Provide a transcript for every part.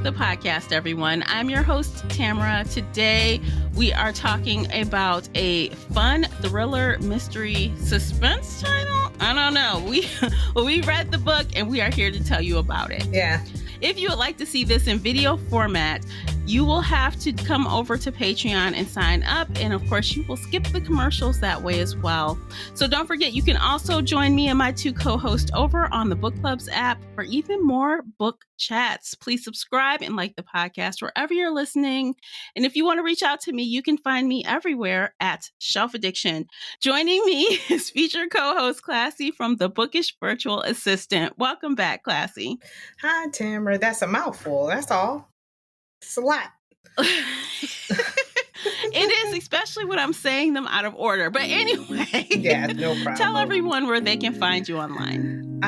the podcast, everyone. I'm your host, Tamara. Today, we are talking about a fun thriller mystery suspense title. I don't know. We read the book and we are here to tell you about it. Yeah. If you would like to see this in video format, you will have to come over to Patreon and sign up. And of course, you will skip the commercials that way as well. So don't forget, you can also join me and my two co-hosts over on the Book Clubs app for even more book chats. Please subscribe and like the podcast wherever you're listening. And if you want to reach out to me, you can find me everywhere at Shelf Addiction. Joining me is featured co-host Classy from the Bookish Virtual Assistant. Welcome back, Classy. Hi, Tamara. That's a mouthful. That's all. It's a lot. It is, especially when I'm saying them out of order. But anyway, yeah, no problem. Tell everyone where they can find you online.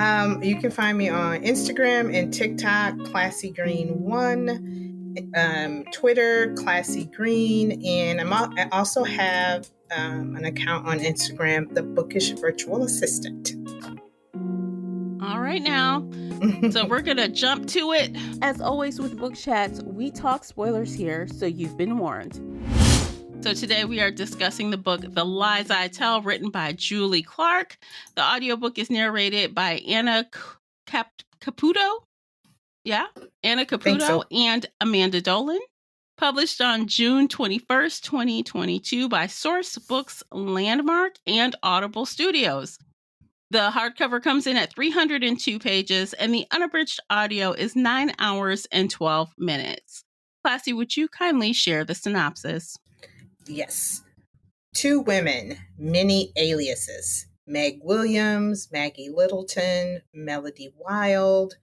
You can find me on Instagram and TikTok, Classy Green 1, Twitter, Classy Green, and I also have an account on Instagram, the Bookish Virtual Assistant. All right, now. So we're going to jump to it. As always with Book Chats, we talk spoilers here, so you've been warned. So today we are discussing the book The Lies I Tell, written by Julie Clark. The audiobook is narrated by Anna Caputo. Yeah, Anna Caputo and Amanda Dolan. Published on June 21st, 2022 by Source Books, Landmark, and Audible Studios. The hardcover comes in at 302 pages, and the unabridged audio is 9 hours and 12 minutes. Classy, would you kindly share the synopsis? Yes. 2 women, many aliases. Meg Williams, Maggie Littleton, Melody Wild.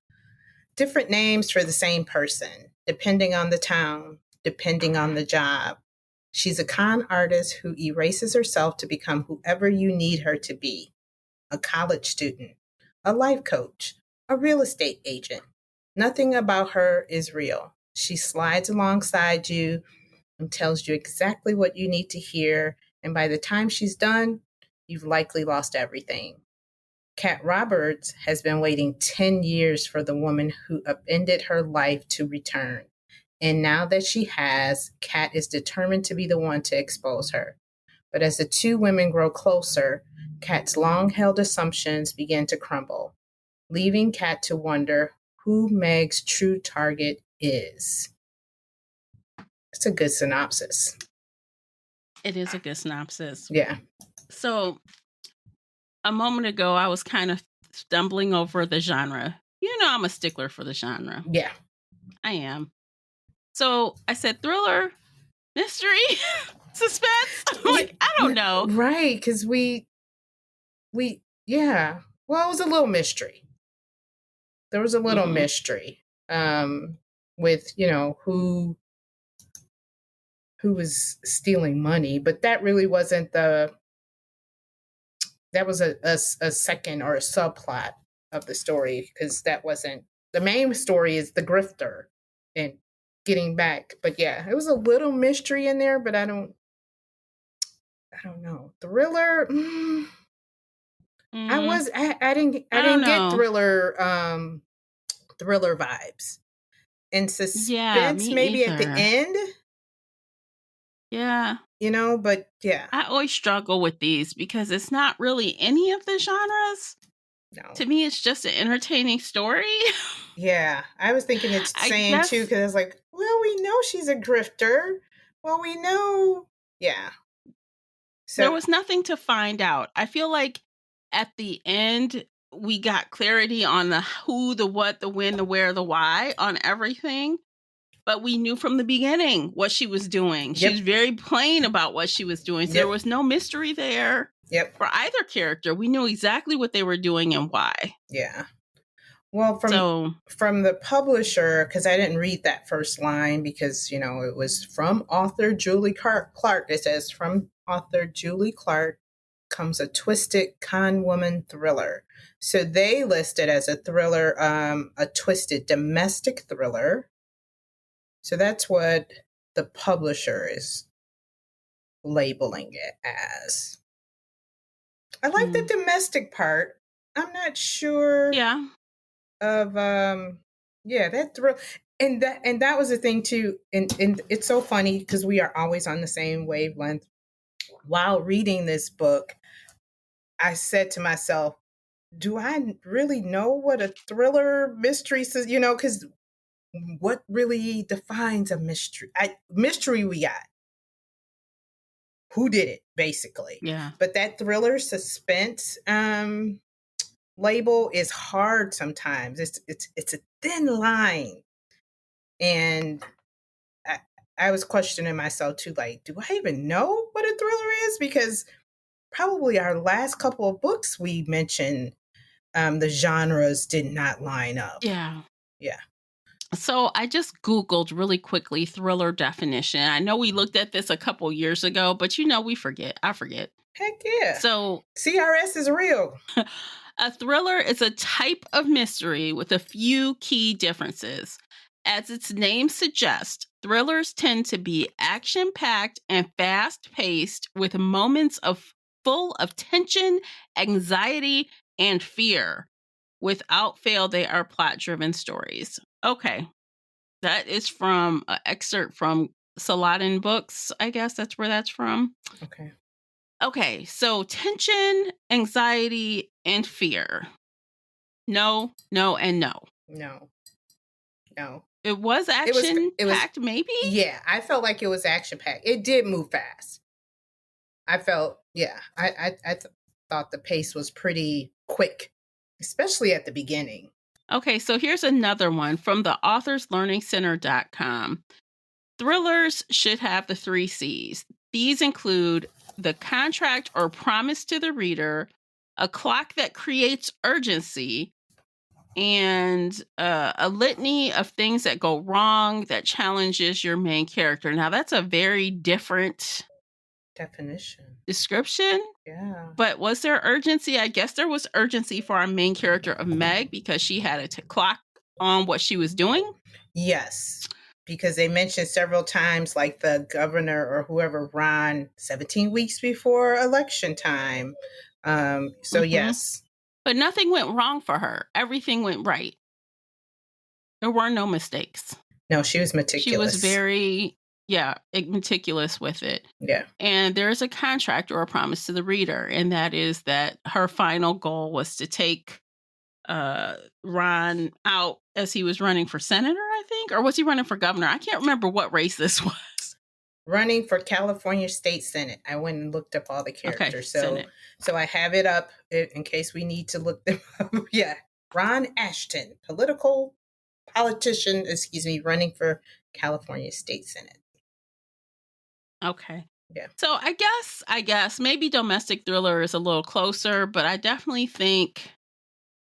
Different names for the same person, depending on the town, depending on the job. She's a con artist who erases herself to become whoever you need her to be. A college student, a life coach, a real estate agent. Nothing about her is real. She slides alongside you and tells you exactly what you need to hear, and by the time she's done, you've likely lost everything. Kat Roberts has been waiting 10 years for the woman who upended her life to return. And now that she has, Kat is determined to be the one to expose her. But as the 2 women grow closer, Kat's long-held assumptions begin to crumble, leaving Kat to wonder who Meg's true target is. It's a good synopsis. It is a good synopsis. Yeah. So, a moment ago, I was kind of stumbling over the genre. You know, I'm a stickler for the genre. Yeah. I am. So, I said thriller, mystery, suspense. I'm like, I don't know. Right, because yeah. Well, it was a little mystery. There was a little mystery with, who was stealing money, but that really wasn't that was a second or a subplot of the story, because that wasn't, the main story is the grifter and getting back. But yeah, it was a little mystery in there, but I don't know. Thriller, I didn't get thriller vibes. And suspense maybe either. At the end. Yeah. But yeah. I always struggle with these because it's not really any of the genres. No. To me, it's just an entertaining story. Yeah. I was thinking it's the same too, because I was like, well, we know she's a grifter. Well, we know. Yeah. So there was nothing to find out. I feel like at the end, we got clarity on the who, the what, the when, the where, the why on everything. But we knew from the beginning what she was doing. Yep. She was very plain about what she was doing. So there was no mystery there for either character. We knew exactly what they were doing and why. Yeah. Well, from the publisher, because I didn't read that first line because, it was from author Julie Clark. It says, from author Julie Clark comes a twisted con woman thriller. So they listed as a thriller, a twisted domestic thriller. So that's what the publisher is labeling it as. I like the domestic part. I'm not sure. Yeah. Of that thrill. and that was the thing too. And it's so funny because we are always on the same wavelength. While reading this book, I said to myself, do I really know what a thriller mystery says? Because what really defines a mystery? Mystery we got. Who did it, basically? Yeah. But that thriller suspense label is hard sometimes. It's a thin line, and I was questioning myself too. Like, do I even know what a thriller is? Because probably our last couple of books we mentioned, the genres did not line up. Yeah. Yeah. So I just Googled really quickly thriller definition. I know we looked at this a couple years ago, but we forget. I forget. Heck yeah. So CRS is real. a thriller is a type of mystery with a few key differences. As its name suggests, thrillers tend to be action packed and fast paced with moments of full of tension, anxiety, and fear. Without fail, they are plot driven stories. Okay. That is from an excerpt from Saladin Books. I guess that's where that's from. Okay. Okay, so tension, anxiety, and fear. No, no, and no. No. It was It was. action packed, maybe? Yeah, I felt like it was action packed. It did move fast. I felt. Yeah, thought the pace was pretty quick, especially at the beginning. Okay, so here's another one from the authorslearningcenter.com. Thrillers should have the 3 C's. These include the contract or promise to the reader, a clock that creates urgency, and a litany of things that go wrong that challenges your main character. Now, that's a very different Definition. description. Yeah. But was there urgency? I guess there was urgency for our main character of Meg because she had a clock on what she was doing. Yes, because they mentioned several times, like the governor or whoever, Ron, 17 weeks before election time. So yes. But nothing went wrong for her. Everything went right. There were no mistakes. No, she was meticulous. She was very, meticulous with it. Yeah. And there's a contract or a promise to the reader, and that is that her final goal was to take Ron out as he was running for senator, I think, or was he running for governor? I can't remember what race this was. Running for California State Senate. I went and looked up all the characters. Okay, so I have it up in case we need to look them up. Yeah. Ron Ashton, politician, running for California State Senate. Okay. Yeah. So I guess maybe domestic thriller is a little closer, but I definitely think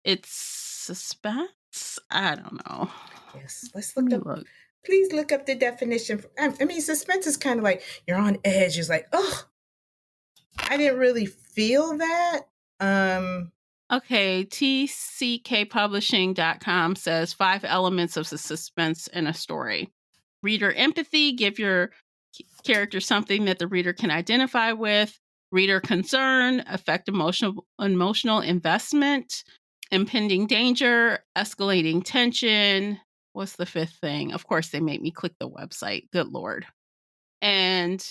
it's suspense. I don't know. Yes. Let's look up. Please look up the definition. I mean, suspense is kind of like you're on edge. It's like, oh, I didn't really feel that. Okay, tckpublishing.com says 5 elements of the suspense in a story. Reader empathy, give your character something that the reader can identify with. Reader concern, affect emotional investment. Impending danger, escalating tension. What's the 5th thing? Of course, they make me click the website. Good Lord. And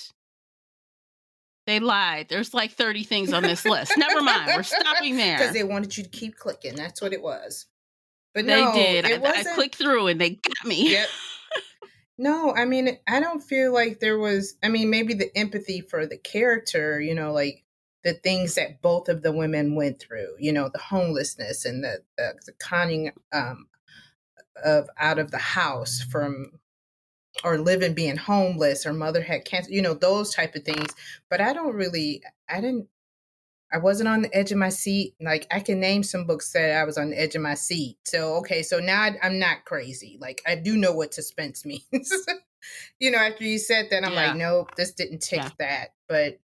they lied. There's like 30 things on this list. Never mind. We're stopping there. Because they wanted you to keep clicking. That's what it was. But they no, did. I clicked through and they got me. Yep. No, I mean, I don't feel like there was, maybe the empathy for the character, like the things that both of the women went through, the homelessness and the conning of out of the house from, or living being homeless, her mother had cancer, those type of things. But I wasn't on the edge of my seat. Like, I can name some books that I was on the edge of my seat. So, okay, so now I'm not crazy. Like, I do know what suspense means. After you said that, I'm like, nope, this didn't tick that. But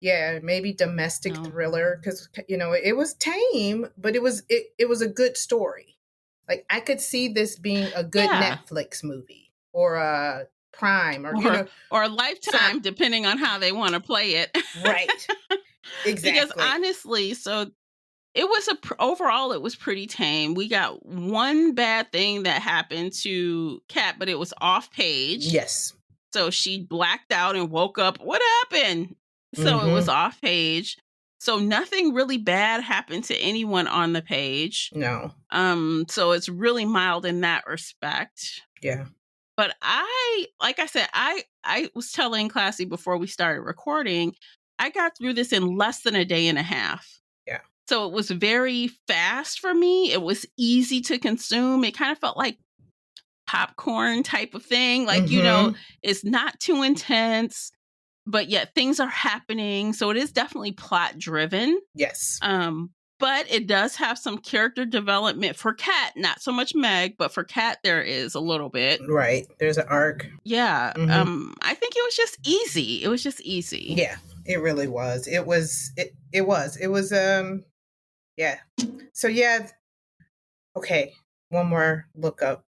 yeah, maybe domestic thriller, because, it was tame, but it was a good story. Like, I could see this being a good Netflix movie or a Prime or a Lifetime, depending on how they want to play it. Right. Exactly. Because honestly, so it was overall it was pretty tame. We got one bad thing that happened to Kat, but it was off page. Yes. So she blacked out and woke up. What happened? So it was Mm-hmm. off page. So nothing really bad happened to anyone on the page. No. So it's really mild in that respect. Yeah. But like I said, I was telling Classy before we started recording, I got through this in less than a day and a half. Yeah. So it was very fast for me. It was easy to consume. It kind of felt like popcorn type of thing. Like, Mm-hmm. it's not too intense, but yet things are happening. So it is definitely plot driven. Yes. But it does have some character development for Kat, not so much Meg, but for Kat there is a little bit. Right. There's an arc. Yeah. Mm-hmm. I think it was just easy. It was just easy. Yeah, it really was. It was yeah. So yeah, okay. One more look up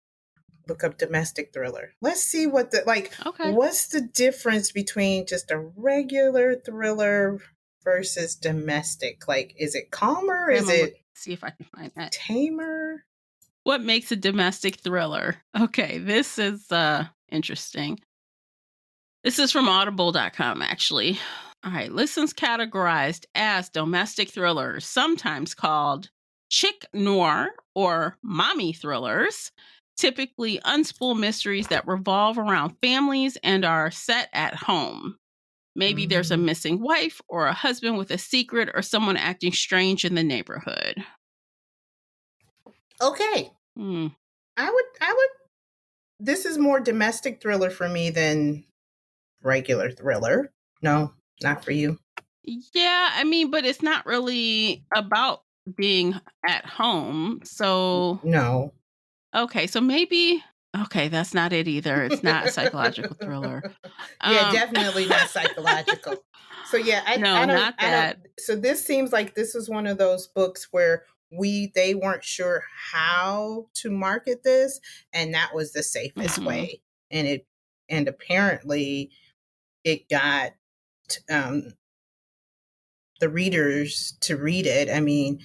domestic thriller. Let's see Okay. what's the difference between just a regular thriller versus domestic? Like, is it calmer? Is it see if I can find that. tamer? What makes a domestic thriller? Okay, this is interesting. This is from audible.com actually. All right, listens categorized as domestic thrillers, sometimes called chick noir or mommy thrillers, typically unspooled mysteries that revolve around families and are set at home. Maybe there's a missing wife or a husband with a secret or someone acting strange in the neighborhood. Okay. Hmm. I would this is more domestic thriller for me than regular thriller. No, not for you. Yeah, I mean, but it's not really about being at home. So, No. okay, so maybe okay, that's not it either. It's not a psychological thriller. Yeah, definitely not psychological. So yeah, No, not I don't. that. So this seems like this is one of those books where they weren't sure how to market this, and that was the safest Mhm. way. And apparently it got um, the readers to read it. I mean,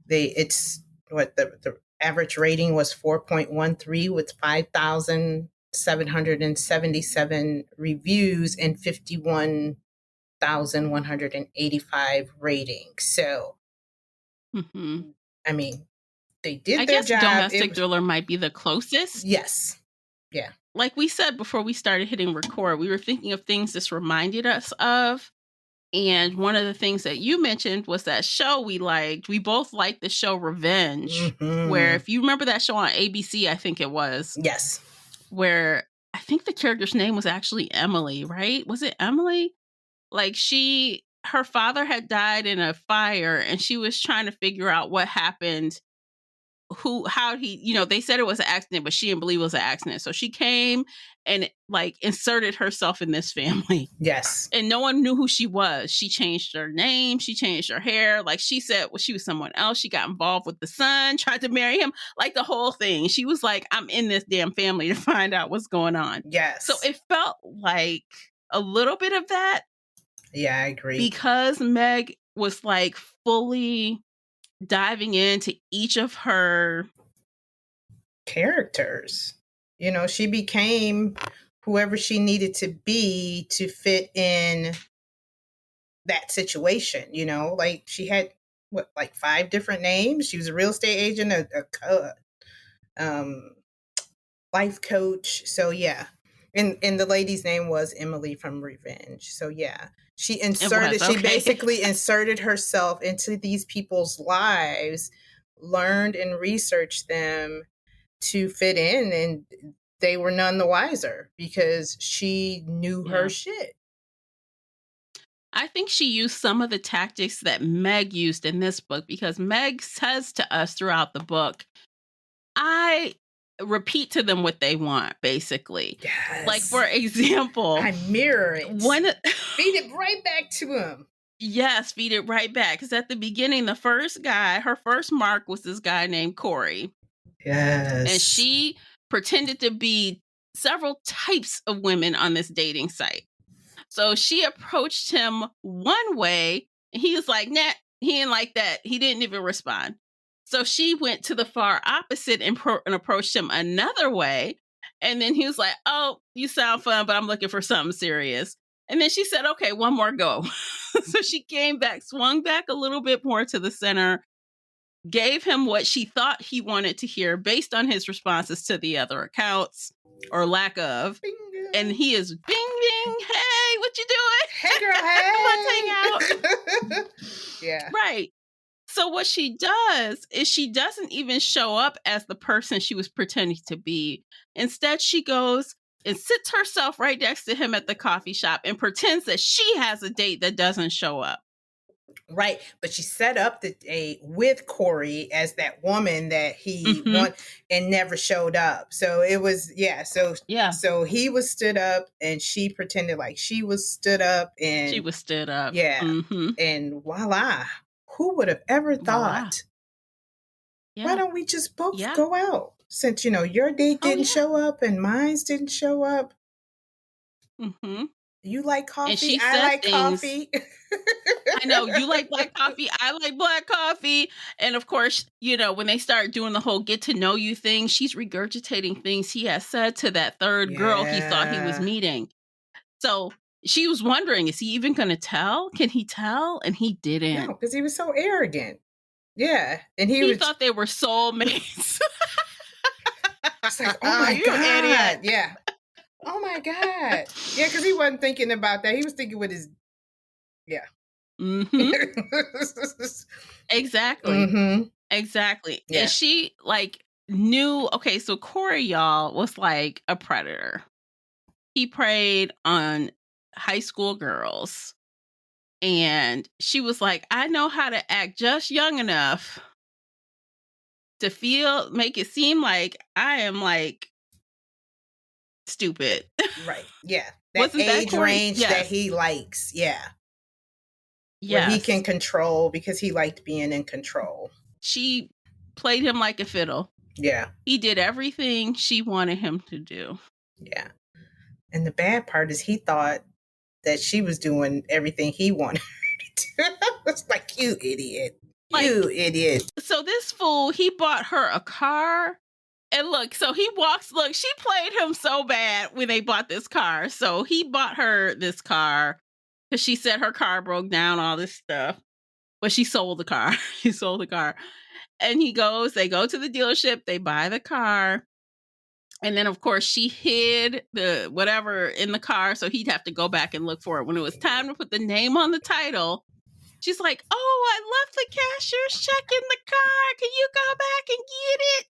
it's what the average rating was 4.13 with 5,777 reviews and 51,185 ratings. So, Mhm. I mean, they I did their guess job. domestic thriller might be the closest. Yes. Yeah. Like we said before we started hitting record, we were thinking of things this reminded us of. And one of the things that you mentioned was that show we liked. We both liked the show Revenge, where Mm-hmm. if you remember that show on ABC, I think it was, Yes. where I think the character's name was actually Emily, right? Was it Emily? Like her father had died in a fire and she was trying to figure out what happened, how he, they said it was an accident, but she didn't believe it was an accident. So she came and like inserted herself in this family. Yes. And no one knew who she was. She changed her name. She changed her hair. Like she said, well, she was someone else. She got involved with the son, tried to marry him, like the whole thing. She was like, I'm in this damn family to find out what's going on. Yes. So it felt like a little bit of that. Yeah, I agree. Because Meg was like fully diving into each of her characters. She became whoever she needed to be to fit in that situation. Like she had like 5 different names. She was a real estate agent, a life coach. So yeah, and the lady's name was Emily from Revenge. So yeah, she basically inserted herself into these people's lives, learned and researched them to fit in, and they were none the wiser because she knew her shit. I think she used some of the tactics that Meg used in this book because Meg says to us throughout the book, I repeat to them what they want, basically. Yes. Like, for example, I mirror it. Feed it right back to him. Yes, feed it right back. Because at the beginning, her first mark was this guy named Corey. Yes. And she pretended to be several types of women on this dating site. So she approached him one way, and he was like, nah, He didn't like that. He didn't even respond. So she went to the far opposite and approached him another way. And then he was like, "Oh, you sound fun, but I'm looking for something serious." And then she said, "Okay, one more go." So she came back, swung back a little bit more to the center, gave him what she thought he wanted to hear based on his responses to the other accounts or lack of. Bing. And he is bing, bing. Hey, what you doing? Hey, girl, hey. Let's hang out. Yeah. Right. So what she does is she doesn't even show up as the person she was pretending to be. Instead, she goes and sits herself right next to him at the coffee shop and pretends that she has a date that doesn't show up. Right. But she set up the date with Corey as that woman that he wanted and never showed up. So it was, So he was stood up and she pretended like she was stood up and she was stood up. Yeah. And voila. Who would have ever thought? Yeah. Why don't we just both go out? Since, your date didn't show up and mine didn't show up. You like coffee? I like coffee. I know, you like black coffee. I like black coffee. And of course, when they start doing the whole get to know you thing, she's regurgitating things he has said to that third girl he thought he was meeting. So she was wondering, is he even going to tell? Can he tell? And he didn't. No, because he was so arrogant. Yeah. And he thought they were soulmates. It's like, oh my God. Idiot. Yeah. Oh my God. Yeah, because he wasn't thinking about that. He was thinking with his, Exactly. Exactly. Yeah. And she knew, okay, so Corey, y'all, was like a predator. He preyed on high school girls. And she was like, I know how to act just young enough to make it seem like I am stupid. Right. Yeah. Wasn't age that range that he likes. Yeah. Yeah. Where he can control because he liked being in control. She played him like a fiddle. Yeah. He did everything she wanted him to do. Yeah. And the bad part is he thought that she was doing everything he wanted her to do. It's like, you idiot. You idiot. So this fool, he bought her a car. And she played him so bad when they bought this car. So he bought her this car because she said her car broke down, all this stuff. But she sold the car. He sold the car. And they go to the dealership, they buy the car. And then, of course, she hid the whatever in the car. So he'd have to go back and look for it. When it was time to put the name on the title, she's like, "Oh, I left the cashier's check in the car. Can you go back and get it?"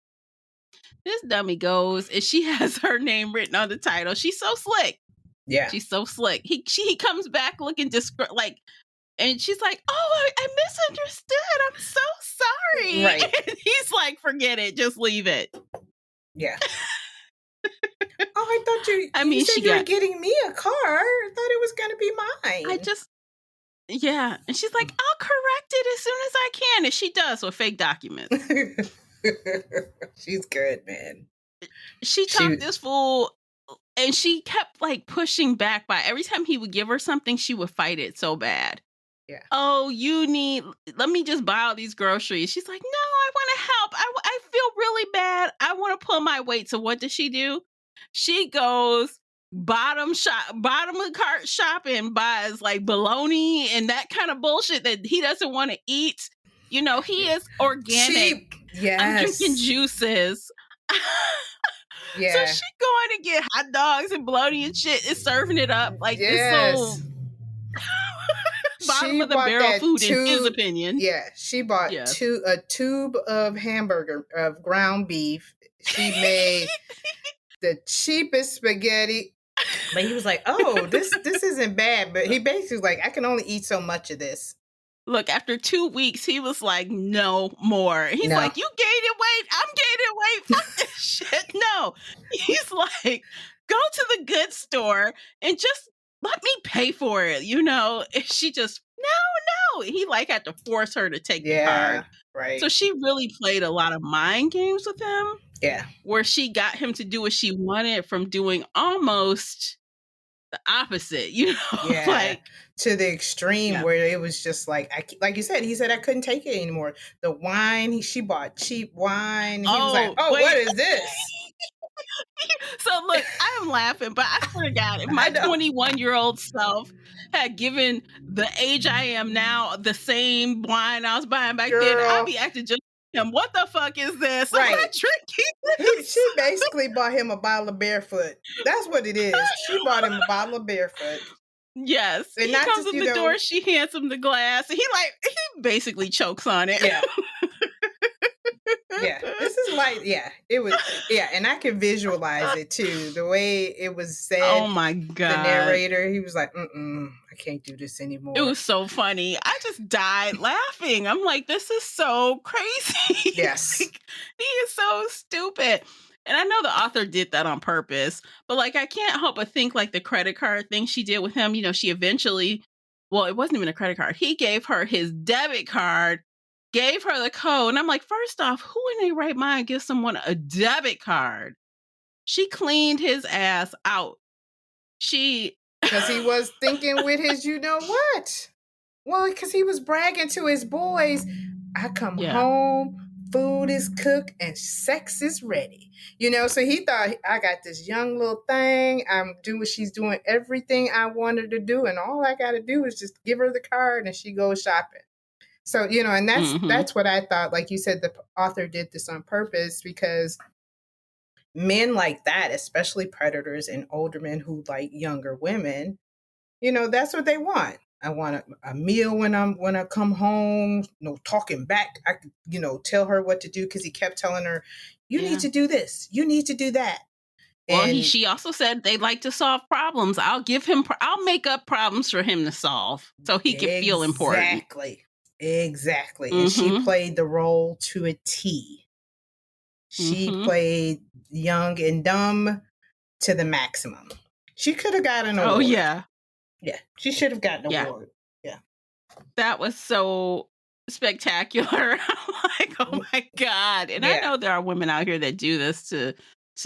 This dummy goes and she has her name written on the title. She's so slick. Yeah. She's so slick. He comes back looking and she's like, "Oh, I misunderstood. I'm so sorry." Right. And he's like, "Forget it. Just leave it." Yeah. Oh, I thought you said you were getting me a car. I thought it was going to be mine. Yeah. And she's like, "I'll correct it as soon as I can." And she does with fake documents. She's good, man. She talked this fool, and she kept pushing back by every time he would give her something, she would fight it so bad. Yeah. "Oh, let me just buy all these groceries." She's like, "No, I want to help. I feel really bad. I want to pull my weight." So what does she do? She goes bottom of cart shopping, buys bologna and that kind of bullshit that he doesn't want to eat. He is organic. I'm drinking juices. Yeah. So she going to get hot dogs and bologna and shit is serving it up this little bottom of the barrel food in his opinion. Yeah. She bought a tube of ground beef. She made the cheapest spaghetti. But he was like, "Oh, this isn't bad." But he basically was like, "I can only eat so much of this." Look, after 2 weeks, he was like, "No more." He's like, "You gaining weight? I'm gaining weight. Fuck this shit." No. He's like, "Go to the goods store and just let me pay for it." And she just, no. He had to force her to take the card. Right. So she really played a lot of mind games with him. Yeah. Where she got him to do what she wanted from doing almost the opposite, you know, Yeah, like, to the extreme yeah. where it was just like, like you said, he said I couldn't take it anymore. The wine, she bought cheap wine. He was like, Oh, "Oh, what wait. is this?" So look, I am laughing, but I swear to God, if I my know, 21-year-old self had given the age I am now the same wine I was buying back then, I'd girl. be acting just like him. What the fuck is this? I'm Right. not drinking She this. basically bought him a bottle of Barefoot. That's what it is. She bought him a bottle of Barefoot, Yes, and he not comes just in the door, she hands him the glass, and he basically chokes on it. yeah. Yeah, this is my it was and I can visualize it too. The way it was Oh said, my the God. narrator, he was like, I can't do this It anymore. was so funny. I just died laughing. I'm like, this is so crazy. Yes. Like, he is so stupid. And I know the author did that on purpose, but like, I can't help but think like the credit card thing she did with him, she eventually, well, it wasn't even a credit card. He gave her his debit card, gave her the code. And I'm like, first off, who in their right mind gives someone a debit card? She cleaned his ass out. She, Because he was thinking with his, you know what? Well, because he was bragging to his boys, I come yeah. home, food is cooked, and sex is ready. So he thought, I got this young little thing. She's doing everything I want her to do, and all I got to do is just give her the card and she goes shopping. So, and Mm-hmm. that's what I thought. Like you said, the author did this on purpose because men like that, especially predators and older men who like younger women, that's what they want. I want a meal when I come home. No talking back. I could tell her what to do because he kept telling her, "You need Yeah. to do this. You need to do that." Well, And she also said they like to solve problems. I'll make up problems for him to solve so he can feel important. exactly, exactly. And she Mhm. played the role to a T. She Mhm. played young and dumb to the maximum. She could have got an Oh award. yeah. Yeah, she should have gotten an Yeah. award. Yeah. That was so spectacular. I'm like, "Oh my god." And I Yeah. know there are women out here that do this to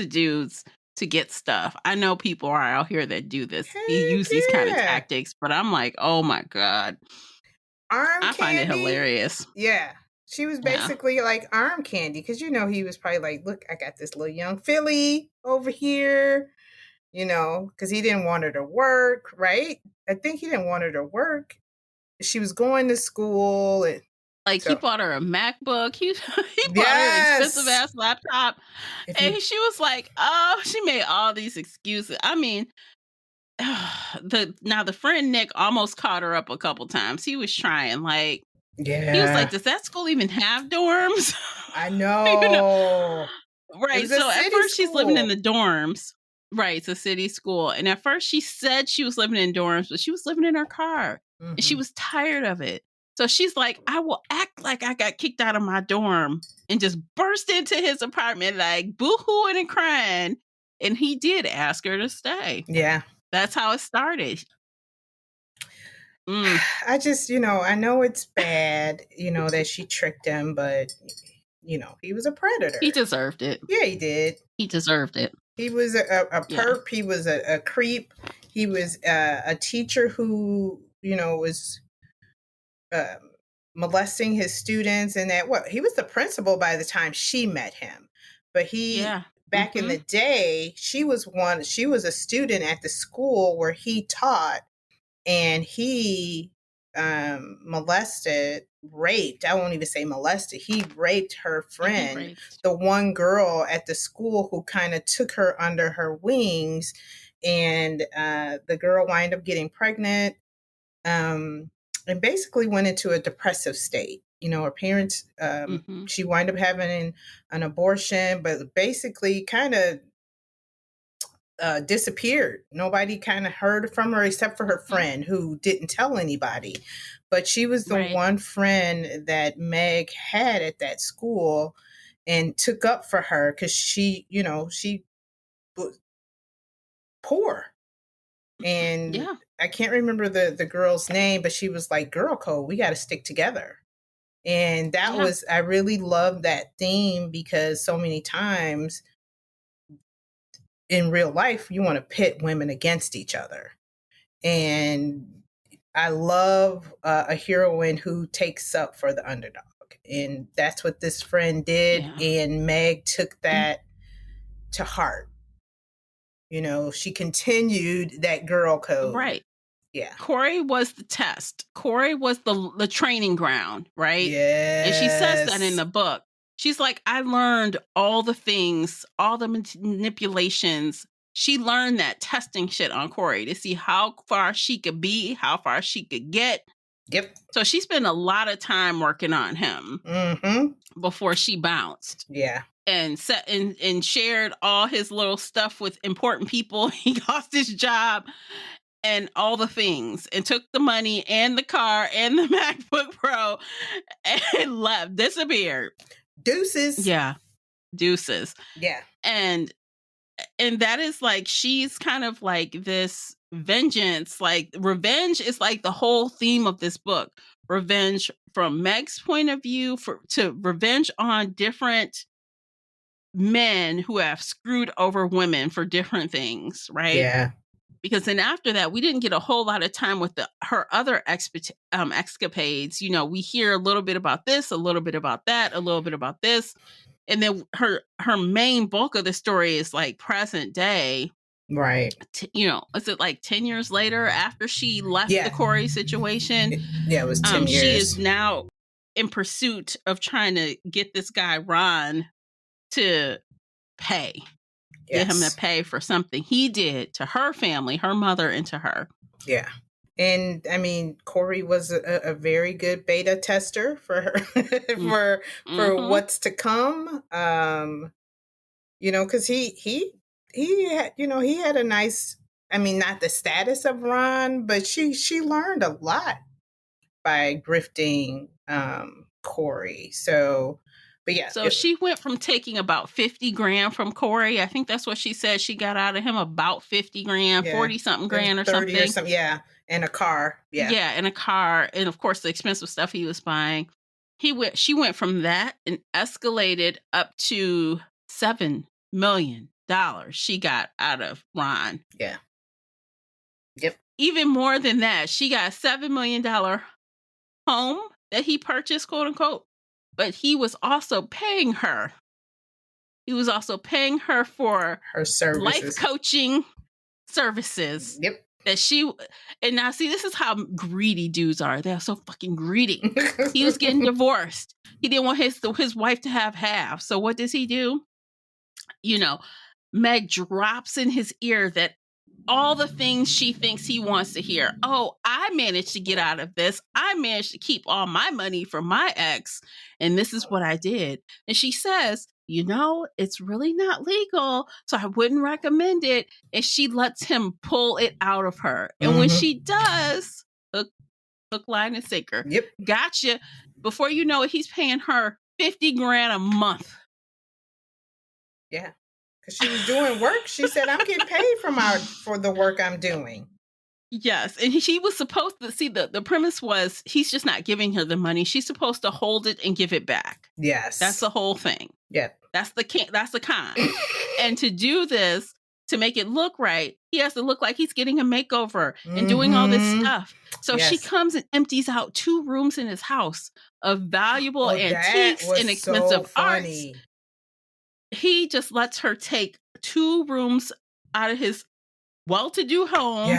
dudes to get stuff. I know people are out here that do this. They Heck use these kind of yeah. tactics, but I'm like, "Oh my god." Arm I find it candy. hilarious. Yeah. She was Yeah. basically like arm candy because he was probably like, look, I got this little young filly over here, because he didn't want her to work, right? I think he didn't want her to work. She was going to school. And Like, he so, bought her a MacBook, he bought her an expensive yes. ass laptop, If and you, she was like, "Oh," she made all these excuses. I mean, the friend Nick almost caught her up a couple times. He was trying, like, he was like, yeah, "Does that school even have dorms?" I You know? know. It Right, was a so at city first she's living in school. the dorms. Right, it's a city school, and at first she said she was living in dorms, but she was living in her car, and she Hmm. was tired of it. So she's like, "I will act like I got kicked out of my dorm," and just burst into his apartment, like, boohooing and crying, and he did ask her to stay. Yeah. That's how it started. Mm, I just, I know it's bad, that she tricked him, but, he was a he predator. deserved it. Yeah, he did. He deserved it. He was a Yeah. perp. He was a creep. He was a teacher who, was um, molesting his students, and he was the principal by the time she met him. But Yeah. back in the Mhm. day, she was a student at the school where he taught, and he raped, I won't even say molested, he raped her Yeah, he friend, raped. the one girl at the school who kind of took her under her wings. And the girl wound up getting pregnant, um, and basically went into a depressive state. Her parents, Mhm. she wound up having an abortion, but basically kind of disappeared. Nobody kind of heard from her except for her Mm, friend who didn't tell anybody. But she was the right. one friend that Meg had at that school and took up for her because she was poor. And Yeah. I can't remember the girl's name, but she was like, girl code, we got to stick together. And Yeah. I really love that theme because so many times in real life, you want to pit women against each other. And I love a heroine who takes up for the underdog. And that's what this friend did. Yeah. And Meg took that to heart. You know, she continued that girl code. Right. Yeah. Corey was the test. Corey was the training ground, right? Yes. And she says that in the book. She's like, I learned all the things, all the manipulations. She learned that testing shit on Corey to see how far she could be, how far she could get. Yep. So she spent a lot of time working on him before she bounced. Yeah. And set and shared all his little stuff with important people. He lost his job and all the things, and took the money and the car and the MacBook Pro and left, disappeared. Deuces. Yeah. Deuces. Yeah. And that is like, she's kind of like this vengeance, like revenge is like the whole theme of this book. Revenge from Meg's point of view, to revenge on different men who have screwed over women for different things, right? Yeah. Because then after that, we didn't get a whole lot of time with her other escapades. You know, we hear a little bit about this, a little bit about that, a little bit about this. And then her main bulk of the story is like present day. Right. You know, is it like 10 years later after she left the Corey situation? Yeah, it was 10 years. She is now in pursuit of trying to get this guy, Ron, to pay. Get him to pay for something he did to her family, her mother, and to her. Yeah. And I mean, Corey was a very good beta tester for her, for what's to come. You know, because he had, you know, he had a nice, I mean, not the status of Ron, but she learned a lot by grifting Corey. So, but yeah. So she went from taking about 50 grand from Corey. I think that's what she said. She got out of him about 50 grand, 40 something grand or 30 something. Or something. Yeah. And a car. Yeah. Yeah. And a car. And of course the expensive stuff he was buying. She went from that and escalated up to $7 million she got out of Ron. Yeah. Yep. Even more than that, she got a $7 million home that he purchased, quote unquote. But he was also paying her. He was also paying her for her services, life coaching services. Yep. And now see, this is how greedy dudes are. They're so fucking greedy. He was getting divorced. He didn't want his wife to have half. So what does he do? You know, Meg drops in his ear that all the things she thinks he wants to hear. Oh, I managed to get out of this. I managed to keep all my money from my ex. And this is what I did. And she says, you know, it's really not legal. So I wouldn't recommend it. And she lets him pull it out of her. And when she does, hook, line, and sinker. Yep. Gotcha. Before you know it, he's paying her 50 grand a month. Yeah. Because she was doing work. She said, I'm getting paid for the work I'm doing. Yes. And she was supposed to see the premise was he's just not giving her the money. She's supposed to hold it and give it back. Yes. That's the whole thing. Yeah. That's the con. And to do this, to make it look right, he has to look like he's getting a makeover and doing all this stuff. So she comes and empties out 2 rooms in his house of valuable antiques and expensive arts. He just lets her take 2 rooms out of his well-to-do home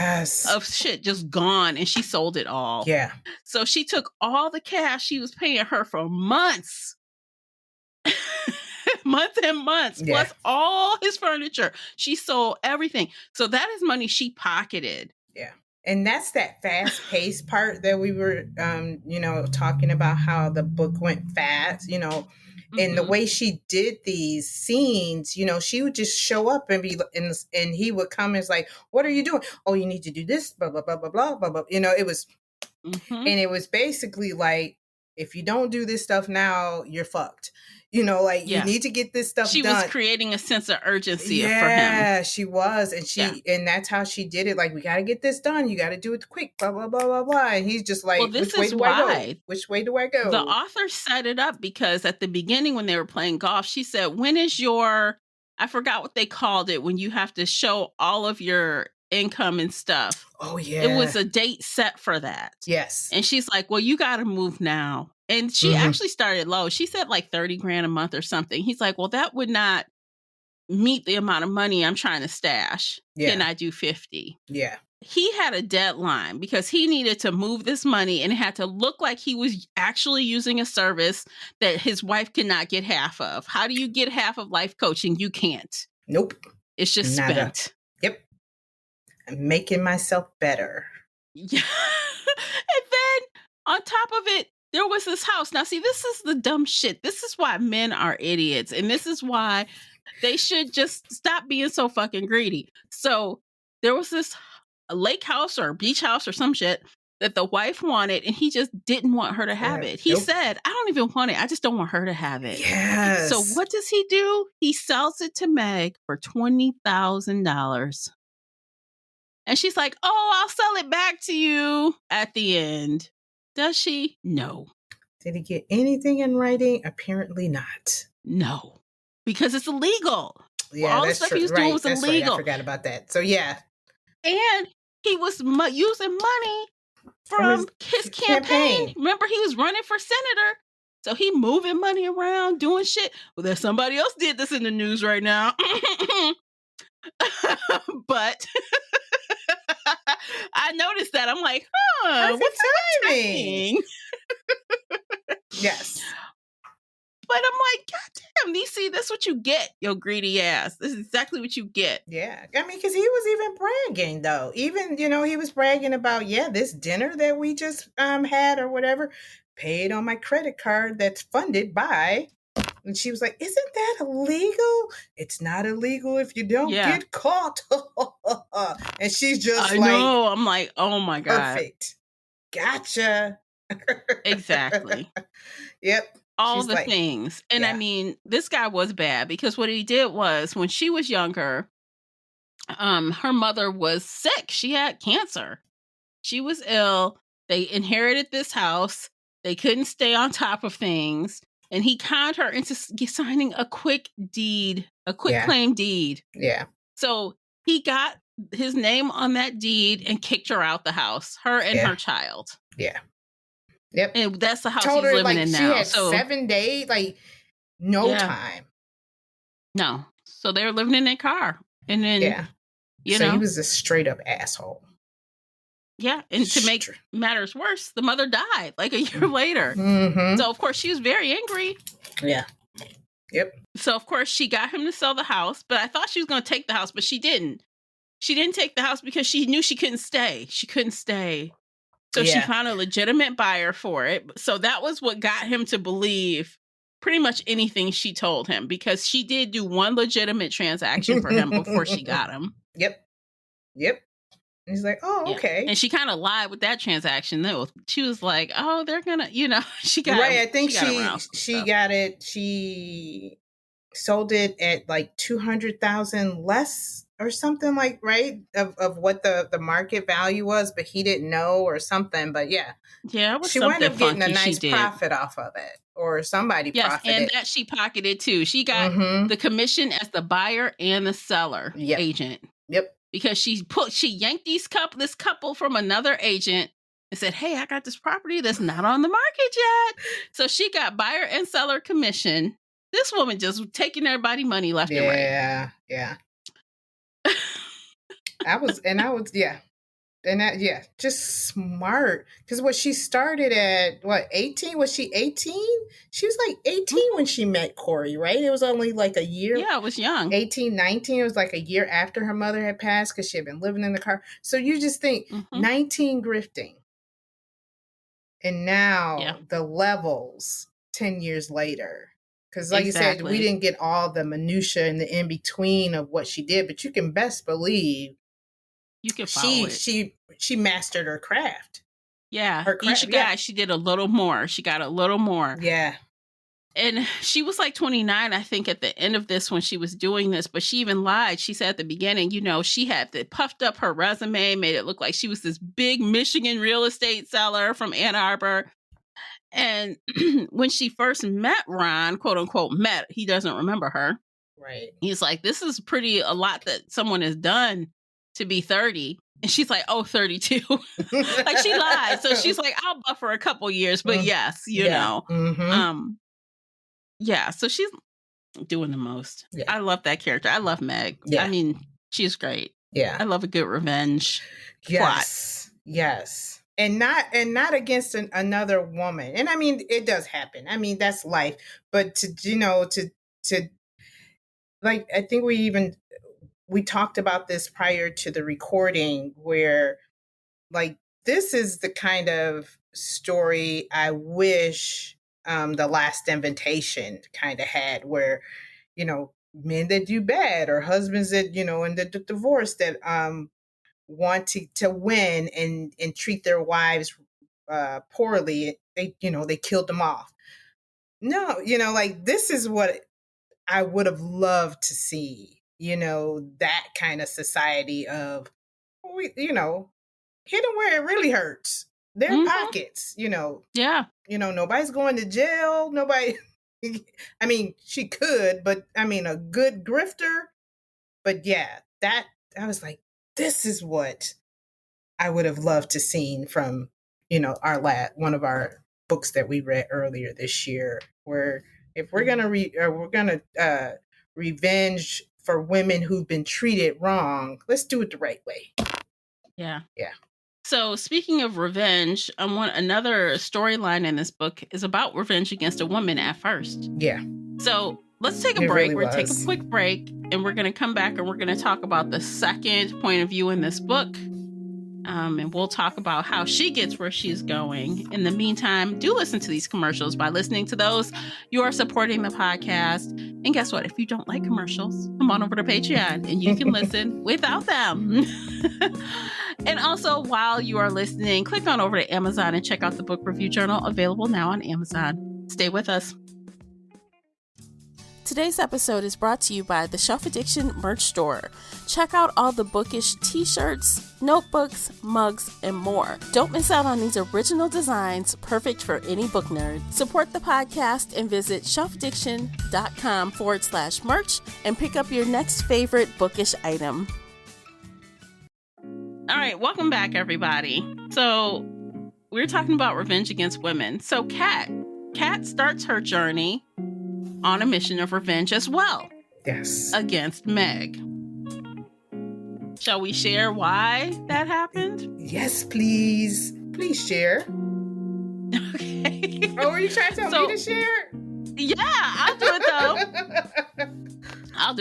of shit just gone, and she sold it all. Yeah. So she took all the cash he was paying her for months. Months and months, plus all his furniture. She sold everything. So that is money she pocketed. Yeah. And that's that fast-paced part that we were, you know, talking about, how the book went fast, you know. And the way she did these scenes, you know, she would just show up and and he would come and it's like, what are you doing? Oh, you need to do this, blah, blah, blah, blah, blah, blah, blah. You know, it was, and it was basically like, if you don't do this stuff now, you're fucked. You know, like you need to get this stuff done. She was creating a sense of urgency for him. Yeah, she was. And and that's how she did it. Like, we got to get this done. You got to do it quick, blah, blah, blah, blah, blah. And he's just like, well, this which way is do I go? Which way do I go? The author set it up because at the beginning when they were playing golf, she said, when is your I forgot what they called it when you have to show all of your income and stuff. Oh, It was yeah. a date set for that. Yes. And she's like, well, you got to move now. And she Mhm. actually started low. She said like 30 grand a month or something. He's like, well, that would not meet the amount of money I'm trying to stash. Can Yeah. I do 50? Yeah. He had a deadline because he needed to move this money and it had to look like he was actually using a service that his wife cannot get half of. How do you get half of life coaching? You can't. Nope. It's just Nada. spent. Yep. I'm making myself better. Yeah. And then on top of it, there was this house. Now, see, this is the dumb shit. This is why men are idiots. And this is why they should just stop being so fucking greedy. So there was this lake house or beach house or some shit that the wife wanted, and he just didn't want her to have it. He Nope. said, I don't even want it. I just don't want her to have it. Yes. So what does he do? He sells it to Meg for $20,000. And she's like, oh, I'll sell it back to you at the end. Does she? No. Did he get anything in writing? Apparently not. No. Because it's illegal. Yeah, all the that's stuff true. he was Right, doing was that's illegal. Right. I forgot about that. So yeah. And he was using money from his campaign. Remember, he was running for senator. So he moving money around, doing shit. Well, there's somebody else did this in the news right now. But I noticed that. I'm like, Perfect what's timing. Yes. But I'm like, God damn, DC, that's what you get, yo greedy ass. This is exactly what you get. Yeah. I mean, because he was even bragging, though. Even, he was bragging about, this dinner that we just had or whatever, paid on my credit card that's funded by. And she was like, isn't that illegal? It's not illegal if you don't get caught. And she's just I know. I'm like, oh my God. Perfect. Gotcha. Exactly. Yep. All the things. And I mean, this guy was bad because what he did was when she was younger, her mother was sick. She had cancer. She was ill. They inherited this house. They couldn't stay on top of things. And he conned her into signing a quick claim deed. Yeah. So he got his name on that deed and kicked her out the house, her and her child. Yeah. Yep. And that's the house he's living in now. She had 7 days, no time. No. So they were living in their car. And then, he was a straight up asshole. Yeah. And to make matters worse, the mother died like a year later. Mm-hmm. So, of course, she was very angry. Yeah. Yep. So, of course, she got him to sell the house. But I thought she was going to take the house, but she didn't. She didn't take the house because she knew she couldn't stay. She couldn't stay. So she found a legitimate buyer for it. So that was what got him to believe pretty much anything she told him, because she did do one legitimate transaction for him before she got him. Yep. And he's like, oh, okay. And she kind of lied with that transaction, though. She was like, oh, they're going to, she got right. I think she got it. She sold it at like 200,000 less or something, of what the market value was, but he didn't know or something. But it was she wound up getting a nice profit off of it, or somebody profited. And that she pocketed too. She got the commission as the buyer and the seller agent. Yep. Because she yanked this couple from another agent and said, hey, I got this property that's not on the market yet. So she got buyer and seller commission. This woman just taking everybody money left and right. Yeah. Just smart. Because what she started at, 18? Was she 18? She was like 18 when she met Corey, right? It was only like a year. Yeah, it was young. 18, 19. It was like a year after her mother had passed because she had been living in the car. So you just think 19 grifting. And now the levels 10 years later. Because like you said, we didn't get all the minutia and the in-between of what she did, but you can best believe you can follow she mastered her craft. Yeah. Each guy, she did a little more. She got a little more. Yeah. And she was like 29, I think, at the end of this when she was doing this. But she even lied. She said at the beginning, she had puffed up her resume, made it look like she was this big Michigan real estate seller from Ann Arbor. And when she first met Ron, quote unquote, he doesn't remember her. Right. He's like, this is a lot that someone has done to be 30. And she's like, oh, 32. Like, she lied. So she's like, I'll buffer a couple years, but yes, Yeah. Mm-hmm. Yeah, so she's doing the most. Yeah. I love that character. I love Meg. Yeah. I mean, she's great. Yeah. I love a good revenge plot. Yes. And not against another woman. And I mean, it does happen. I mean, that's life. But to like, I think we talked about this prior to the recording, where like, this is the kind of story I wish The Last Invitation kind of had, where, men that do bad, or husbands that, in the divorce, that want to win and treat their wives poorly. They killed them off. No, like, this is what I would have loved to see, that kind of society of, hit them where it really hurts. Their pockets, Yeah. Nobody's going to jail. Nobody, I mean, she could, but I mean, a good grifter. But yeah, that, I was like, this is what I would have loved to seen from, one of our books that we read earlier this year, where if we're going to revenge for women who've been treated wrong, let's do it the right way. Yeah. Yeah. So speaking of revenge, another storyline in this book is about revenge against a woman at first. Yeah. So let's take a break. We're going to take a quick break, and we're going to come back and we're going to talk about the second point of view in this book. And we'll talk about how she gets where she's going. In the meantime, do listen to these commercials. By listening to those, you are supporting the podcast. And guess what? If you don't like commercials, come on over to Patreon and you can listen without them. And also, while you are listening, click on over to Amazon and check out the book review journal, available now on Amazon. Stay with us. Today's episode is brought to you by the Shelf Addiction merch store. Check out all the bookish t-shirts, notebooks, mugs, and more. Don't miss out on these original designs, perfect for any book nerd. Support the podcast and visit shelfaddiction.com/merch and pick up your next favorite bookish item. All right, welcome back, everybody. So we're talking about revenge against women. So Kat starts her journey on a mission of revenge as well. Yes. Against Meg. Shall we share why that happened? Yes, please. Please share. Okay. Oh, are you trying to tell me to share? Yeah, I'll do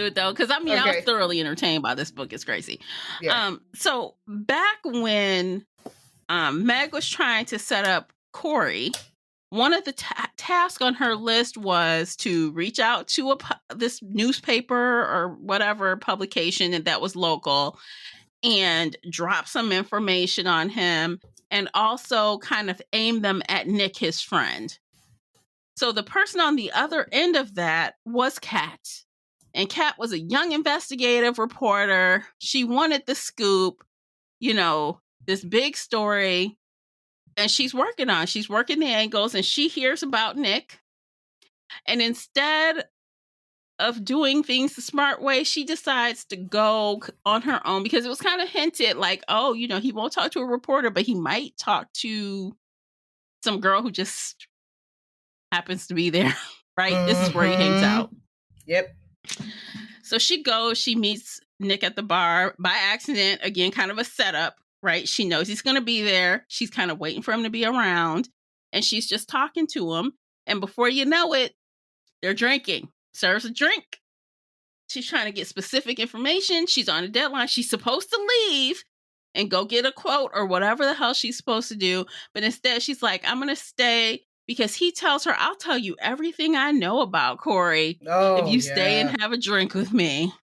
it though. Because I was thoroughly entertained by this book. It's crazy. Yeah. So back when Meg was trying to set up Corey, one of the tasks on her list was to reach out to this newspaper or whatever publication that was local and drop some information on him, and also kind of aim them at Nick, his friend. So the person on the other end of that was Kat. And Kat was a young investigative reporter. She wanted the scoop, this big story. And she's working the angles, and she hears about Nick. And instead of doing things the smart way, she decides to go on her own, because it was kind of hinted like, oh, he won't talk to a reporter, but he might talk to some girl who just happens to be there, right? Mm-hmm. This is where he hangs out. Yep. So she meets Nick at the bar by accident. Again, kind of a setup. Right? She knows he's going to be there. She's kind of waiting for him to be around. And she's just talking to him. And before you know it, they're drinking. Serves a drink. She's trying to get specific information. She's on a deadline. She's supposed to leave and go get a quote or whatever the hell she's supposed to do. But instead, she's like, I'm going to stay, because he tells her, I'll tell you everything I know about Corey if you stay and have a drink with me.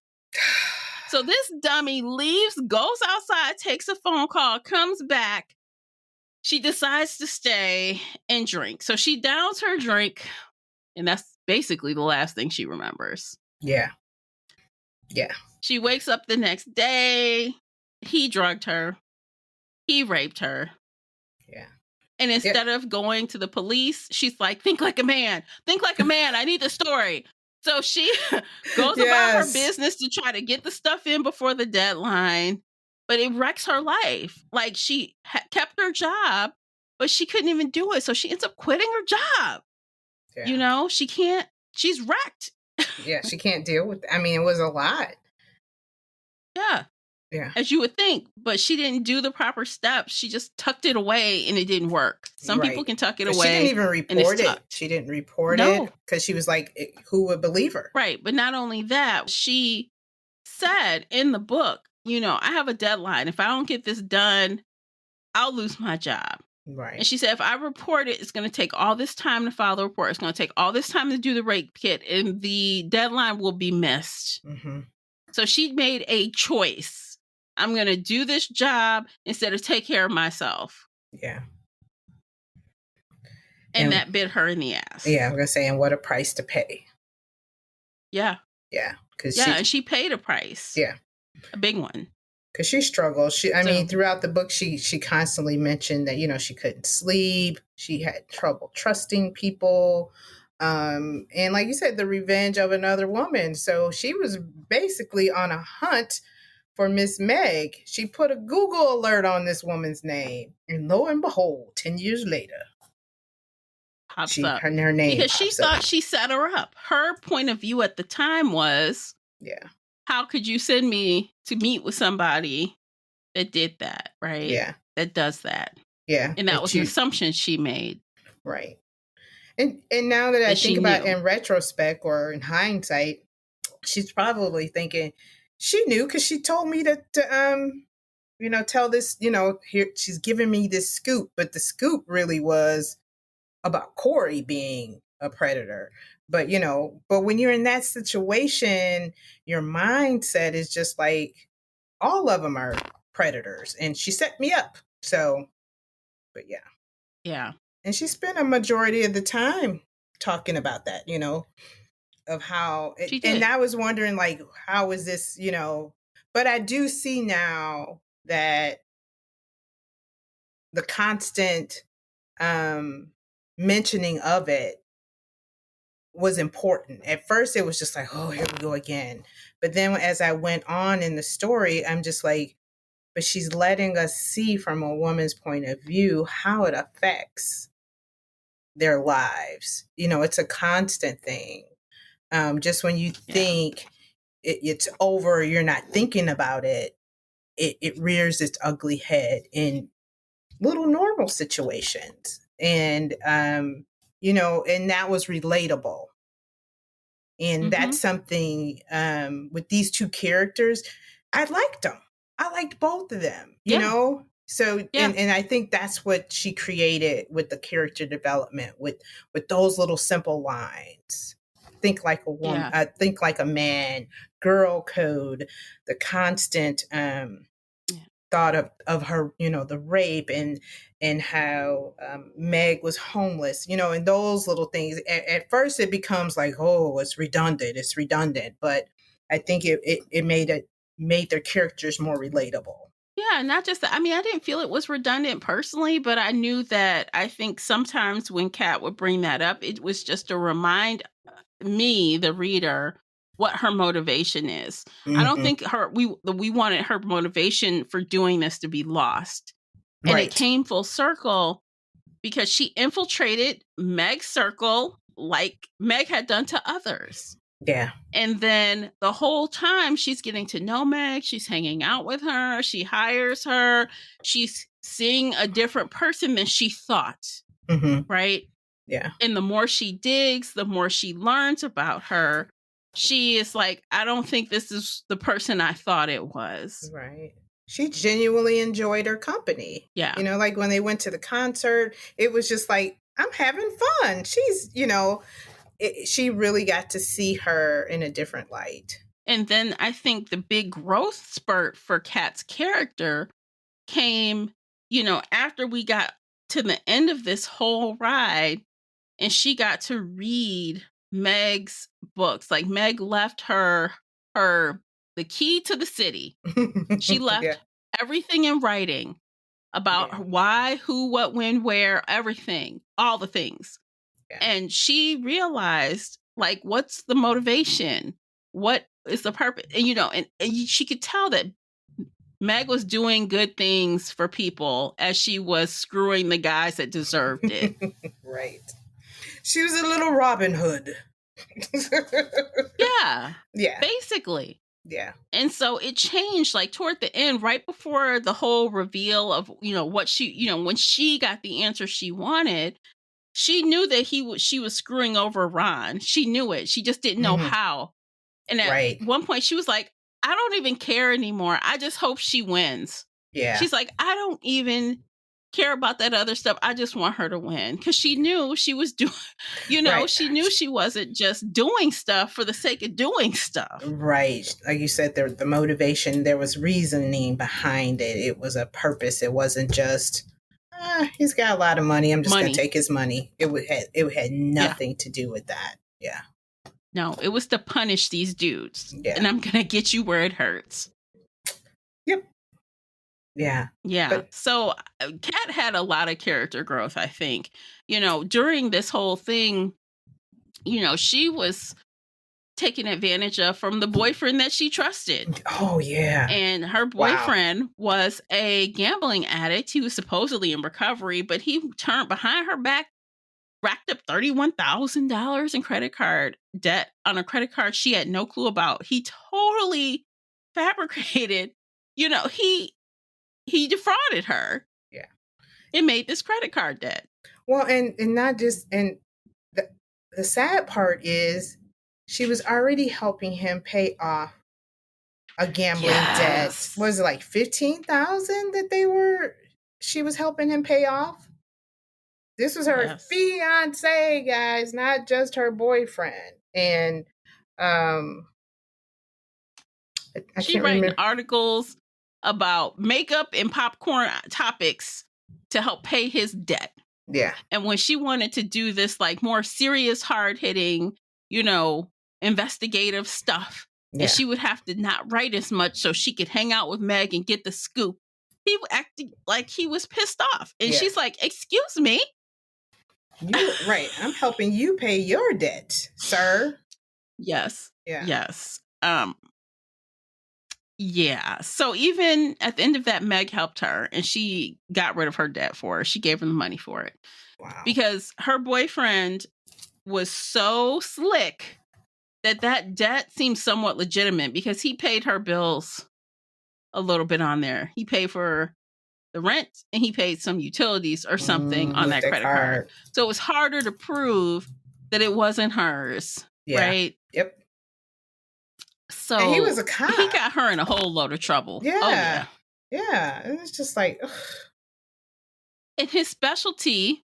So this dummy leaves, goes outside, takes a phone call, comes back. She decides to stay and drink. So she downs her drink, and that's basically the last thing she remembers. Yeah. Yeah. She wakes up the next day. He drugged her. He raped her. Yeah. And instead of going to the police, she's like, think like a man. Think like a man. I need the story. So she goes about her business to try to get the stuff in before the deadline, but it wrecks her life. Like she kept her job, but she couldn't even do it. So she ends up quitting her job. Yeah. She can't, she's wrecked. Yeah, she can't deal with it. I mean, it was a lot. Yeah. Yeah. As you would think, but she didn't do the proper steps. She just tucked it away and it didn't work. Some people can tuck it away. She didn't even and it's report it. tucked. She didn't report it No. because she was like, who would believe her? Right. But not only that, she said in the book, I have a deadline. If I don't get this done, I'll lose my job. Right. And she said, if I report it, it's going to take all this time to file the report. It's going to take all this time to do the rape kit, and the deadline will be missed. Mm-hmm. So she made a choice. I'm going to do this job instead of take care of myself. Yeah. And that bit her in the ass. Yeah, I'm going to say, and what a price to pay. Yeah. Yeah. And she paid a price. Yeah. A big one. Because she struggled. I mean, throughout the book, she constantly mentioned that, she couldn't sleep. She had trouble trusting people. And like you said, the revenge of another woman. So she was basically on a hunt for Miss Meg. She put a Google alert on this woman's name. And lo and behold, 10 years later, pops up. Her name because she thought she set her up. Her point of view at the time was, how could you send me to meet with somebody that did that, right? Yeah. That does that. Yeah. And that was an assumption she made. Right. And now that I think about in retrospect or in hindsight, she's probably thinking she knew because she told me to tell this, here she's giving me this scoop, but the scoop really was about Corey being a predator. But, but when you're in that situation, your mindset is just like, all of them are predators. And she set me up. So, but yeah. Yeah. And she spent a majority of the time talking about that, of how, and I was wondering, like, how is this, but I do see now that the constant mentioning of it was important. At first, it was just like, oh, here we go again. But then as I went on in the story, I'm just like, but she's letting us see from a woman's point of view how it affects their lives. It's a constant thing. Just when you think it's over, you're not thinking about it, it rears its ugly head in little normal situations. And, and that was relatable. And that's something with these two characters, I liked them. I liked both of them, you know? So, and I think that's what she created with the character development, with those little simple lines. Think like a woman, think like a man, girl code, the constant thought of her, the rape and how Meg was homeless, and those little things. At first it becomes like, oh, it's redundant. But I think it made their characters more relatable. Yeah, not just that. I mean, I didn't feel it was redundant personally, but I knew that I think sometimes when Kat would bring that up, it was just to remind me, the reader, what her motivation is. I don't think we wanted her motivation for doing this to be lost. And it came full circle because she infiltrated Meg's circle like Meg had done to others. Yeah. And then the whole time she's getting to know Meg, she's hanging out with her, she hires her, she's seeing a different person than she thought. Right? Yeah. And the more she digs, the more she learns about her. She is like, I don't think this is the person I thought it was. Right. She genuinely enjoyed her company. Yeah. Like when they went to the concert, it was just like, I'm having fun. She's, she really got to see her in a different light. And then I think the big growth spurt for Kat's character came, after we got to the end of this whole ride and she got to read Meg's books. Like Meg left her the key to the city. She left everything in writing about why, who, what, when, where, everything, all the things. Yeah. And she realized, Like, what's the motivation? What is the purpose? And, she could tell that Meg was doing good things for people as she was screwing the guys that deserved it. Right. She was a little Robin Hood. Yeah. Yeah. Basically. Yeah. And so it changed like toward the end, right before the whole reveal of, what she, when she got the answer she wanted, she knew that she was screwing over Ron. She knew it. She just didn't know how. And at Right. one point she was like, I don't even care anymore. I just hope she wins. Yeah. She's like, I don't even care about that other stuff. I just want her to win. Because she knew she was doing, Right. she knew she wasn't just doing stuff for the sake of doing stuff. Right. Like you said, the motivation, there was reasoning behind it. It was a purpose. It wasn't just, he's got a lot of money. I'm just going to take his money. It had nothing to do with that. Yeah. No, it was to punish these dudes. Yeah. And I'm going to get you where it hurts. Yep. Yeah. Yeah. So Kat had a lot of character growth, I think. During this whole thing, she was taken advantage of from the boyfriend that she trusted. Oh, yeah. And her boyfriend was a gambling addict. He was supposedly in recovery, but he turned behind her back, racked up $31,000 in credit card debt on a credit card she had no clue about. He totally fabricated, he defrauded her. Yeah. And made this credit card debt. Well, and not just, and the sad part is she was already helping him pay off a gambling debt. Was it like $15,000 that she was helping him pay off? This was her fiance, guys, not just her boyfriend. And she writing articles about makeup and popcorn topics to help pay his debt. Yeah. And when she wanted to do this like more serious, hard-hitting, investigative stuff, and she would have to not write as much so she could hang out with Meg and get the scoop, he acted like he was pissed off. And she's like, excuse me? Right. I'm helping you pay your debt, sir. Yes. Yeah. Yes. Yeah. So even at the end of that, Meg helped her and she got rid of her debt for her. She gave her the money for it. Wow. Because her boyfriend was so slick that debt seemed somewhat legitimate because he paid her bills a little bit on there. He paid for the rent and he paid some utilities or something on that credit card. So it was harder to prove that it wasn't hers. Yeah. Right? Yep. So and he was a cop. He got her in a whole load of trouble. Yeah. Oh, yeah. Yeah. And it's just like, ugh. And his specialty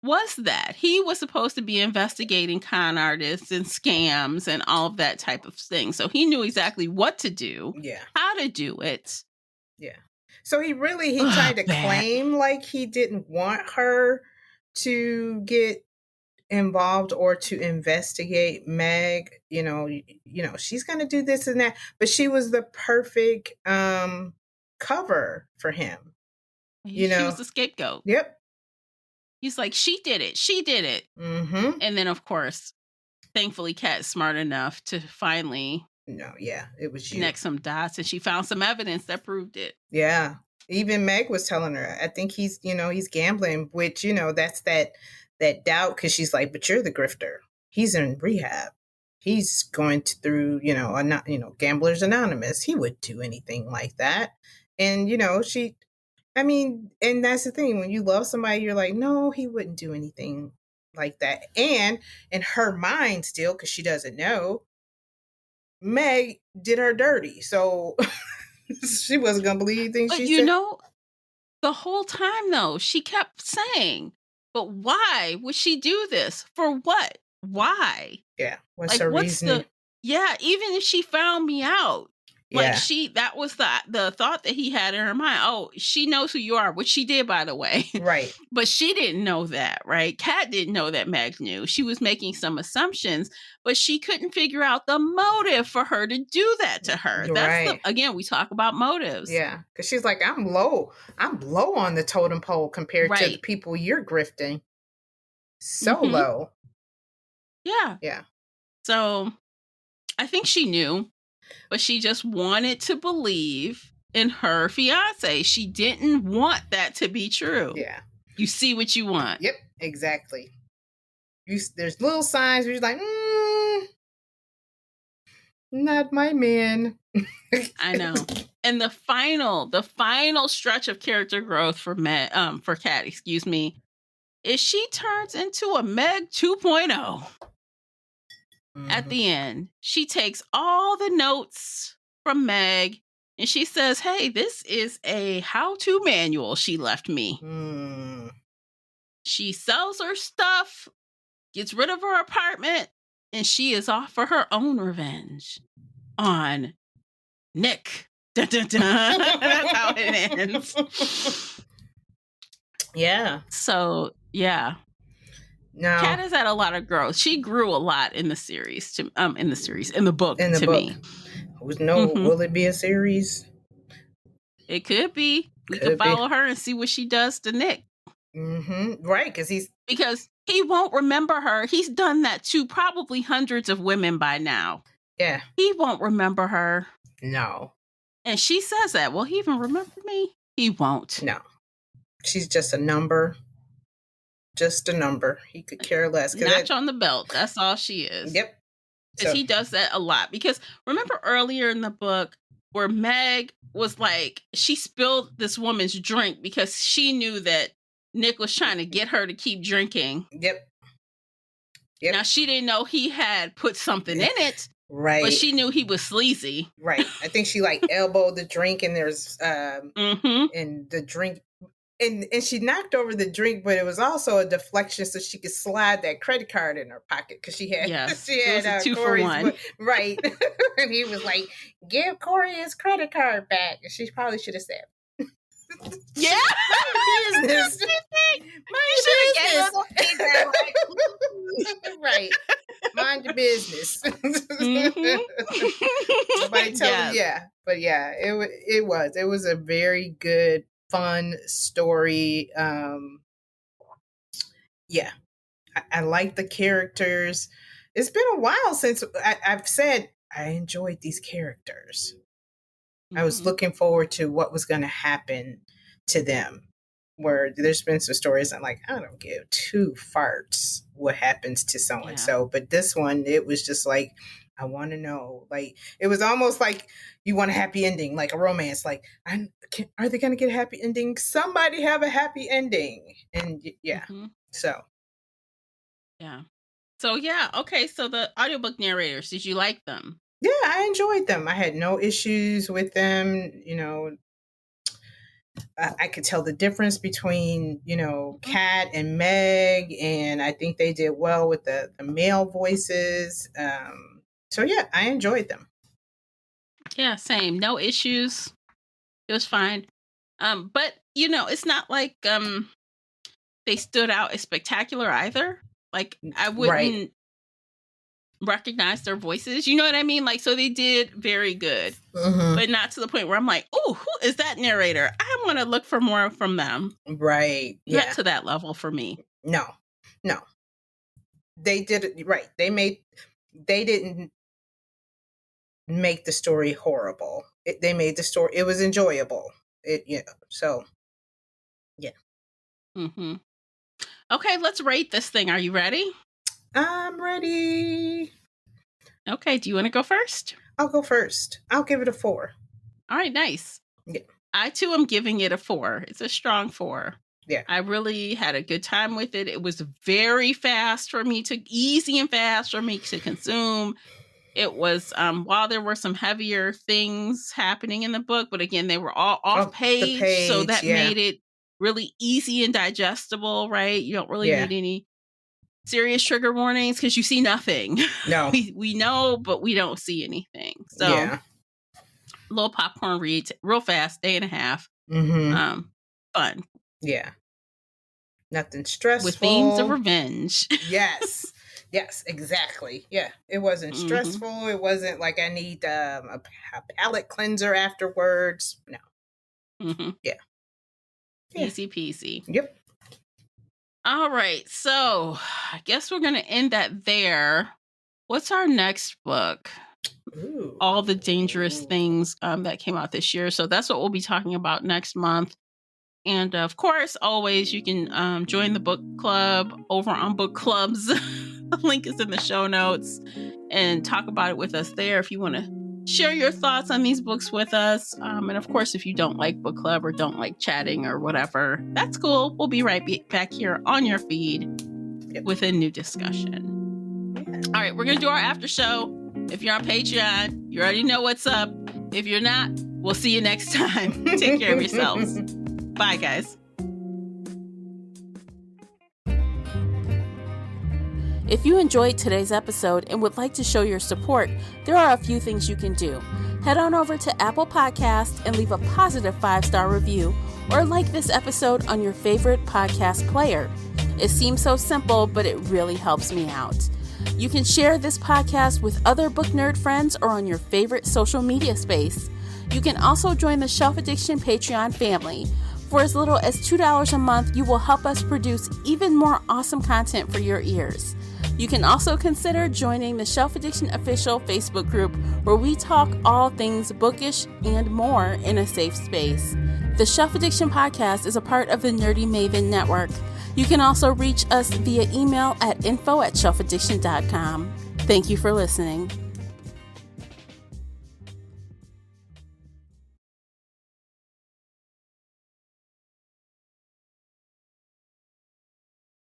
was that he was supposed to be investigating con artists and scams and all of that type of thing. So he knew exactly what to do, how to do it. Yeah. So he tried to claim like he didn't want her to get involved or to investigate Meg. She's going to do this and that, but she was the perfect cover for him. She was the scapegoat. Yep. He's like, she did it. She did it. Mm-hmm. And then, of course, thankfully, Kat's smart enough to finally it was you. Connect some dots, and she found some evidence that proved it. Yeah. Even Meg was telling her, I think he's gambling, which, that's that doubt, because she's like, but you're the grifter. He's in rehab. He's going through, Gamblers Anonymous. He would do anything like that. And, and that's the thing. When you love somebody, you're like, no, he wouldn't do anything like that. And in her mind still, because she doesn't know, Meg did her dirty. So she wasn't going to believe anything she said. The whole time, though, she kept saying, but why would she do this? For what? Why? Yeah. What's her reasoning? Even if she found me out. That was the thought that he had in her mind. Oh, she knows who you are, which she did, by the way. Right. But she didn't know that, right? Kat didn't know that Meg knew. She was making some assumptions, but she couldn't figure out the motive for her to do that to her. That's again, we talk about motives. Yeah. Because she's like, I'm low on the totem pole compared to the people you're grifting. So low. Yeah. Yeah. So I think she knew, but she just wanted to believe in her fiance. She didn't want that to be true. Yeah. You see what you want. Yep, exactly. There's little signs where you're like, not my man. I know. And the final stretch of character growth for Kat, is she turns into a Meg 2.0. At the end. She takes all the notes from Meg and she says, "Hey, this is a how-to manual she left me." She sells her stuff, gets rid of her apartment, and she is off for her own revenge on Nick. Dun, dun, dun. That's how it ends. Yeah. So, yeah. No. Kat has had a lot of growth. She grew a lot in the series, in the book. Me. Will it be a series? It could be. We could follow her and see what she does to Nick. Right, because he won't remember her. He's done that to probably hundreds of women by now. Yeah. He won't remember her. No. And she says that. Will he even remember me? He won't. No. She's just a number. Just a number. He could care less. Notch on the belt. That's all she is. Yep. Because he does that a lot. Because remember earlier in the book where Meg was like, she spilled this woman's drink because she knew that Nick was trying to get her to keep drinking. Yep. Now, she didn't know he had put something in it. Right. But she knew he was sleazy. Right. I think she elbowed the drink and there's and the drink and she knocked over the drink, but it was also a deflection so she could slide that credit card in her pocket because she had a 2-for-1. Right. And he was like, "Give Corey his credit card back." And she probably should have said, "Yeah, mind business." Right. Mind your business. Nobody tell you. Yeah. But yeah, it was a very good, fun story. Yeah. I like the characters. It's been a while since I've said I enjoyed these characters. I was looking forward to what was going to happen to them. Where there's been some stories I'm like, I don't give two farts what happens to so and so. But this one, it was just like, I want to know. Like, it was almost like you want a happy ending, like a romance. Like, are they going to get a happy ending? Somebody have a happy ending. And yeah. So. Yeah. So, yeah. Okay. So the audiobook narrators, did you like them? Yeah, I enjoyed them. I had no issues with them. I could tell the difference between, Kat and Meg, and I think they did well with the male voices. So yeah, I enjoyed them. Yeah, same. No issues. It was fine. But it's not like they stood out as spectacular either. Like I wouldn't recognize their voices. You know what I mean? Like, so they did very good, but not to the point where I'm like, oh, who is that narrator? I want to look for more from them. Right. Yeah. Not to that level for me. No. They did it right. They didn't make the story horrible. They made the story, it was enjoyable. So yeah. Okay, let's rate this thing. Are you ready? I'm ready. Okay, do you want to go first? I'll go first. I'll give it a 4. All right, nice. Yeah. I too am giving it a 4. It's a strong 4. Yeah. I really had a good time with it. It was very fast for me easy and fast for me to consume. It was, while there were some heavier things happening in the book, but again, they were all off page, so that made it really easy and digestible, right? You don't really need any serious trigger warnings because you see nothing. No. we know, but we don't see anything. So, little popcorn read, real fast, day and a half. Fun. Yeah. Nothing stressful. With themes of revenge. Yes. Yes, exactly. Yeah. It wasn't stressful. It wasn't like I need a palate cleanser afterwards. No. Yeah. Easy peasy. Yep. All right. So I guess we're going to end that there. What's our next book? Ooh. All the Dangerous Things that came out this year. So that's what we'll be talking about next month. And of course, always you can join the book club over on Book Clubs. The link is in the show notes, and talk about it with us there if you want to share your thoughts on these books with us. And of course, if you don't like book club or don't like chatting or whatever, that's cool. We'll be right back here on your feed with a new discussion. All right, we're going to do our after show. If you're on Patreon, you already know what's up. If you're not, we'll see you next time. Take care of yourselves. Bye, guys. If you enjoyed today's episode and would like to show your support, there are a few things you can do. Head on over to Apple Podcasts and leave a positive 5-star review, or like this episode on your favorite podcast player. It seems so simple, but it really helps me out. You can share this podcast with other book nerd friends or on your favorite social media space. You can also join the Shelf Addiction Patreon family. For as little as $2 a month, you will help us produce even more awesome content for your ears. You can also consider joining the Shelf Addiction official Facebook group, where we talk all things bookish and more in a safe space. The Shelf Addiction podcast is a part of the Nerdy Maven network. You can also reach us via email at info@shelfaddiction.com. Thank you for listening.